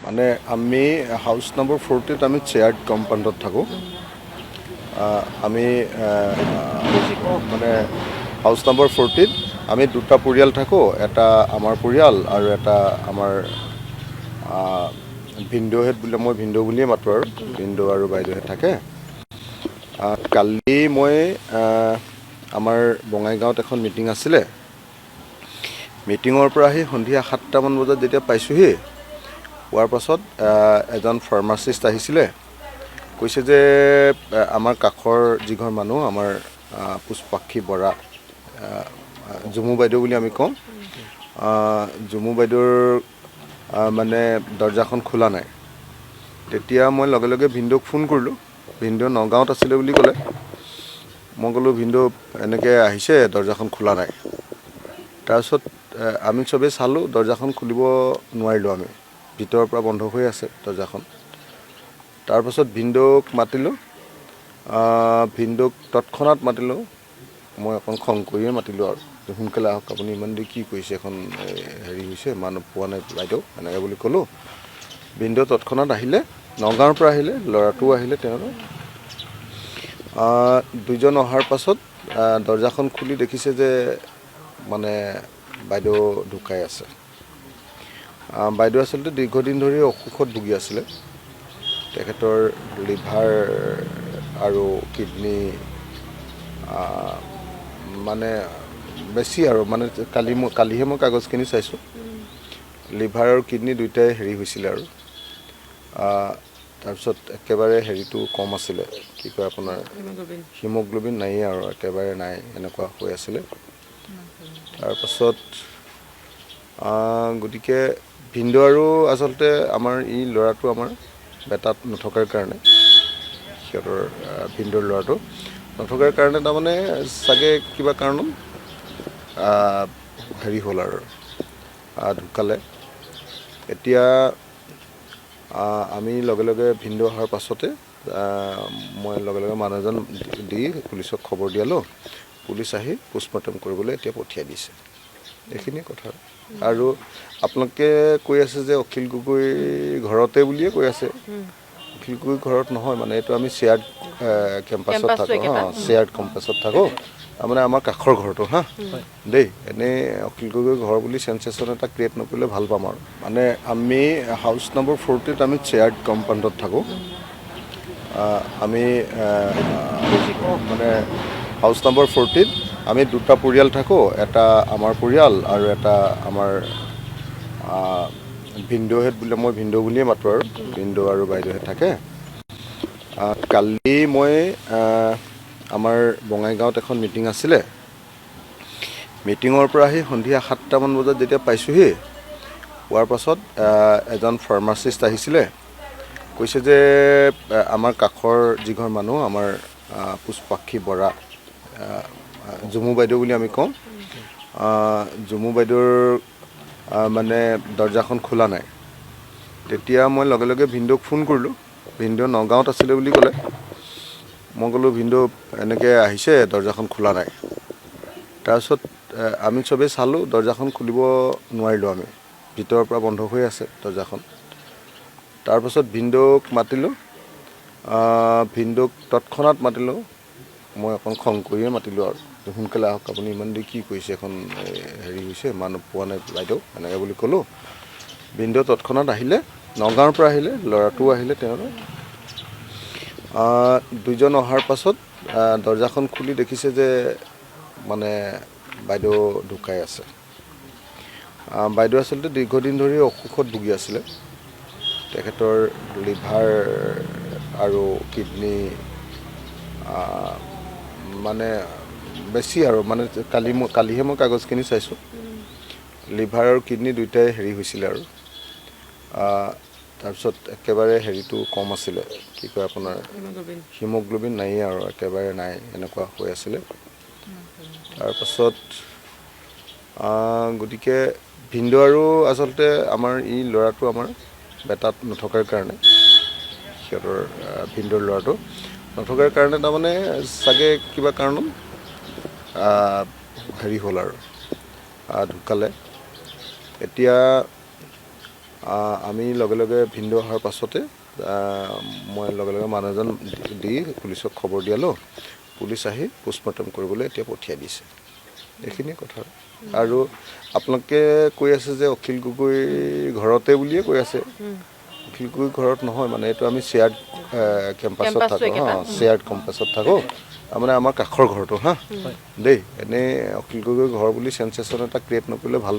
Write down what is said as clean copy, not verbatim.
মানে আমি house number 40ত আমি চেয়াৰ্ড কম্পাউণ্ডত থাকোঁ। আমি মানে হাউচ নম্বৰ 40ত আমি দুটা পৰিয়াল থাকোঁ, এটা আমাৰ পৰিয়াল আৰু এটা আমাৰ ভিনদেউহেঁত বোলে, মই ভিনদেউ বুলিয়ে মাতোঁ আৰু ভিনদেউ আৰু বাইদেউহেঁত থাকে। কালি মই আমাৰ বঙাইগাঁৱত এখন মিটিং আছিলে। মিটিঙৰ পৰা আহি সন্ধিয়া 7টামান বজাত যেতিয়া পাইছোঁহি, পোৱাৰ পাছত এজন ফাৰ্মাচিষ্ট আহিছিলে, কৈছে যে আমাৰ কাষৰ যিঘৰ মানুহ আমাৰ পুষ্পাক্ষী বৰা, জুমু বাইদেউ বুলি আমি কওঁ, জুমু বাইদেউৰ মানে দৰ্জাখন খোলা নাই। তেতিয়া মই লগে লগে ভিনদেউক ফোন কৰিলোঁ। ভিনদেউ নগাঁৱত আছিলে বুলি ক'লে। মই ক'লোঁ, ভিনদেউ এনেকৈ আহিছে, দৰ্জাখন খোলা নাই। তাৰপিছত আমি চবেই চালোঁ, দৰ্জাখন খুলিব নোৱাৰিলোঁ আমি, ভিতৰৰ পৰা বন্ধ হৈ আছে দৰ্জাখন। তাৰপাছত ভিনদেউক মাতিলোঁ, ভিনদেউক তৎক্ষণাত মাতিলোঁ। মই অকণ খং কৰিয়ে মাতিলোঁ আৰু, সোনকালে আহক, আপুনি ইমান দেৰি কি কৰিছে, এখন হেৰি হৈছে, মানুহ পোৱা নাই বাইদেউ, এনেকৈ বুলি ক'লোঁ। ভিনদেউ তৎক্ষণাত আহিলে, নগাঁৱৰ পৰা আহিলে, ল'ৰাটোও আহিলে তেওঁলোক। দুইজন অহাৰ পাছত দৰ্জাখন খুলি দেখিছে যে মানে বাইদেউ ঢুকাই আছে। বাইদেউ আচলতে দীৰ্ঘদিন ধৰি অসুখত ভুগি আছিলে। তেখেতৰ লিভাৰ আৰু কিডনী মানে বেছি আৰু, মানে কালিহে মই কাগজখিনি চাইছোঁ। লিভাৰ আৰু কিডনী দুয়োটাই হেৰি হৈছিলে আৰু। তাৰপিছত একেবাৰে হেৰিটো কম আছিলে, কি কয় আপোনাৰ হিমগ্ল'বিন নায়েই আৰু, একেবাৰে নাই, এনেকুৱা হৈ আছিলে। তাৰপাছত গতিকে ভিনদেউ আৰু আচলতে আমাৰ ল'ৰাটো আমাৰ বেটাত নথকাৰ কাৰণে, সিহঁতৰ ভিনদেউৰ ল'ৰাটো নথকাৰ কাৰণে তাৰমানে চাগে কিবা কাৰণত হেৰি হ'ল আৰু, ঢুকালে। এতিয়া আমি লগে লগে ভিনদেউ অহাৰ পাছতে মই লগে লগে মানুহ এজন দি পুলিচক খবৰ দিয়ালোঁ। পুলিচ আহি পোষ্টমৰ্টেম কৰিবলৈ এতিয়া পঠিয়াই দিছে। এইখিনিয়ে কথা। আৰু আপোনালোকে কৈ আছে যে অখিল গগৈ ঘৰতে বুলিয়ে কৈ আছে। অখিল গগৈ ঘৰত নহয়, মানে এইটো আমি শ্বেয়াৰ্ড কেম্পাছত থাকোঁ, শ্বেয়াৰ্ড কেম্পাছত থাকোঁ। তাৰমানে আমাৰ কাষৰ ঘৰটো দেই। এনেই অখিল গগৈ ঘৰ বুলি চেঞ্চেশ্যন এটা ক্ৰিয়েট নকৰিলে ভাল পাম আৰু। মানে আমি হাউচ নম্বৰ 40ত আমি চেয়াৰ্ড কম্পাউণ্ডত থাকোঁ। আমি মানে হাউচ নম্বৰ 40ত আমি দুটা পৰিয়াল থাকোঁ, এটা আমাৰ পৰিয়াল আৰু এটা আমাৰ ভিনদেউহেঁত বোলে, মই ভিনদেউ বুলিয়ে মাতোঁ আৰু ভিনদেউ আৰু বাইদেউহেঁত থাকে। কালি মই আমাৰ বঙাইগাঁৱত এখন মিটিং আছিলে। মিটিঙৰ পৰা আহি সন্ধিয়া 7টামান বজাত যেতিয়া পাইছোঁহি, পোৱাৰ পাছত এজন ফাৰ্মাচিষ্ট আহিছিলে, কৈছে যে আমাৰ কাষৰ যিঘৰ মানুহ আমাৰ পুষ্পাক্ষী বৰা, জুমু বাইদেউ বুলি আমি কওঁ, জুমু বাইদেউৰ মানে দৰ্জাখন খোলা নাই। তেতিয়া মই লগে লগে ভিনদেউক ফোন কৰিলোঁ। ভিনদেউ নগাঁৱত আছিলে বুলি ক'লে। মই ক'লোঁ, ভিনদেউ এনেকৈ আহিছে, দৰ্জাখন খোলা নাই। তাৰপিছত আমি চবেই চালোঁ, দৰ্জাখন খুলিব নোৱাৰিলোঁ আমি, ভিতৰৰ পৰা বন্ধ হৈ আছে দৰ্জাখন। তাৰপাছত ভিনদেউক মাতিলোঁ, ভিনদেউক তৎক্ষণাত মাতিলোঁ। মই অকণ খং কৰিয়ে মাতিলোঁ আৰু, সোনকালে আহক, আপুনি ইমান দেৰি কি কৰিছে, এখন হেৰি হৈছে, মানুহ পোৱা নাই বাইদেউ, এনেকৈ বুলি ক'লোঁ। ভিনদেউ তৎক্ষণাত আহিলে, নগাঁৱৰ পৰা আহিলে, ল'ৰাটোও আহিলে তেওঁলোক। দুইজন অহাৰ পাছত দৰ্জাখন খুলি দেখিছে যে মানে বাইদেউ ঢুকাই আছে। বাইদেউ আচলতে দীৰ্ঘদিন ধৰি অসুখত ভুগি আছিলে। তেখেতৰ লিভাৰ আৰু কিডনী মানে বেছি আৰু, মানে কালিহে মই কাগজখিনি চাইছোঁ। লিভাৰ আৰু কিডনী দুয়োটাই হেৰি হৈছিলে আৰু। তাৰপিছত একেবাৰে হেৰিটো কম আছিলে, কি কয় আপোনাৰ হিমগ্ল'বিন নায়েই আৰু, একেবাৰে নাই, এনেকুৱা হৈ আছিলে। তাৰপাছত গতিকে ভিনদেউ আৰু আচলতে আমাৰ ল'ৰাটো আমাৰ বেটাত নথকাৰ কাৰণে, সিহঁতৰ ভিনদেউৰ ল'ৰাটো নথকাৰ কাৰণে তাৰমানে চাগে কিবা কাৰণত হেৰি হ'ল আৰু, ঢুকালে। এতিয়া আমি লগে লগে ভিনদেউ অহাৰ পাছতে মই লগে লগে মানুহ এজন দি পুলিচক খবৰ দিয়ালোঁ। পুলিচ আহি পোষ্টমৰ্টেম কৰিবলৈ এতিয়া পঠিয়াই দিছে। এইখিনিয়ে কথা। আৰু আপোনালোকে কৈ আছে যে অখিল গগৈৰ ঘৰতে বুলিয়ে কৈ আছে। অখিল গগৈৰ ঘৰত নহয়, মানে এইটো আমি শ্বেয়াৰ্ড কেম্পাছত থাকোঁ, শ্বেয়াৰ্ড কেম্পাছত থাকোঁ। তাৰমানে আমাৰ কাষৰ ঘৰটো দেই, এনেই অখিল গগৈৰ ঘৰ বুলি চেঞ্চেশ্যন এটা ক্ৰিয়েট নকৰিলে ভাল